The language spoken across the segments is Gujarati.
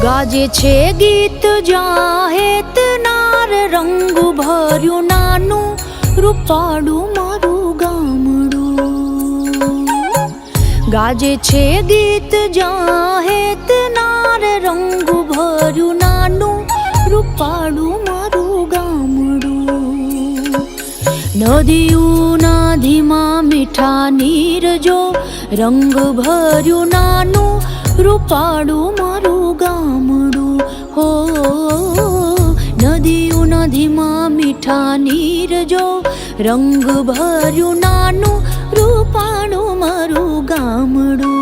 ગાજે છે ગીત જાહેત નાર રંગ ભર્યું નાનું રૂપાળું મારું ગામડું. ગાજે છે ગીત જાહેત નાર રંગ ભર્યું નાનું રૂપાળું મારું ગામડું. નદીઓના ધીમા મીઠા નીર જો રંગ ભર્યું નાનું રૂપાળું મારું ગામડું. હો નદીઓના ધીમા મીઠા નીર જો રંગ ભર્યું નાનું રૂપાળું મારું ગામડું.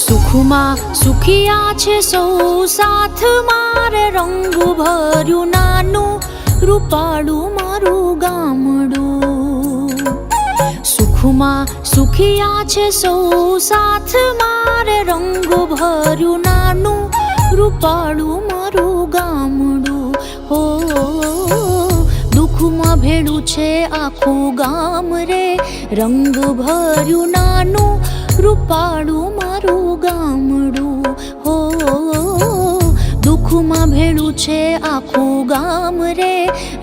સુખમાં સુખિયા છે સૌ સાથ મારે રંગ ભર્યું નાનું રૂપાળું મારું ગામડું. સુખમાં સુખિયા છે સૌ સાથ મારે રંગ ભર્યું નાનું રૂપાળું મારું ગામડું. હો દુઃખમાં ભેળું છે આખું ગામ રે રંગ ભર્યું નાનું રૂપાળું મારું ગામડું. હો દુઃખમાં ભેળું છે આખું ગામ રે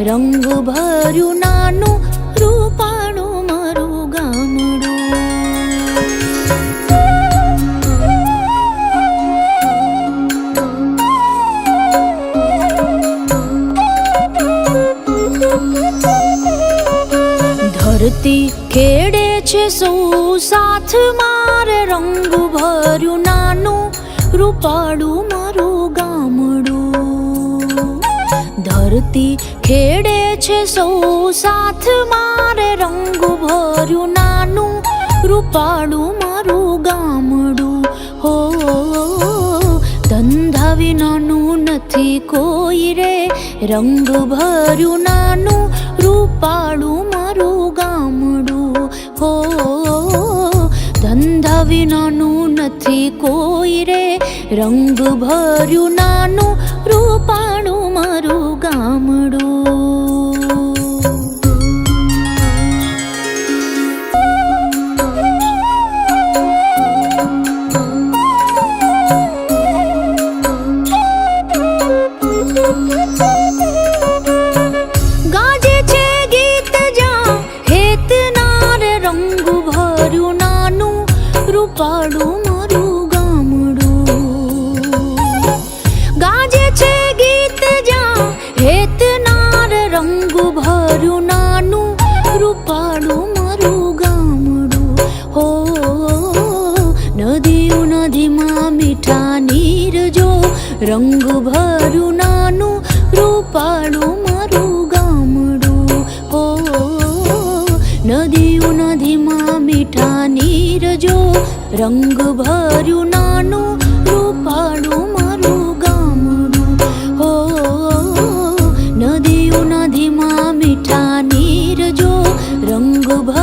રંગ ભર્યું નાનું રૂપાળું મારું ગામડું. ધરતી ખેડે છે સૌ સાથ મારે રંગ ભર્યું નાનું રૂપાળું મારું ગામડું. ધરતી ખેડે છે સૌ સાથ મારે રંગ ભર્યું નાનું રૂપાળું મારું ગામડું. હો ધંધા વિનાનું નથી કોઈ રે રંગ ભર્યું નાનું રૂપાળું મારું ગામડું. હો ધંધા વિનાનું નથી કોઈ રે રંગ ભર્યું નાનું રૂપાળું મારું ગામડું. ગાજે છે ગીત જાહેત નાર રંગ ભર્યું નાનું રૂપાળું મારું ગામડું. ગાજે છે ગીત જાહેત નાર રંગ ભર્યું નાનું રૂપાળું મારું ગામડું. હો નદીઓના ધીમા મીઠા નીર જો રંગ ભર્યું નાનું રૂપાળું મારું ગામડું. હો નદીઓના ધીમા મીઠા નીર જો રંગ ભર્યું નાનું રૂપાળું મારું ગામડું. હો નદીઓના ધીમા મીઠા નીર જો રંગ ભર્યું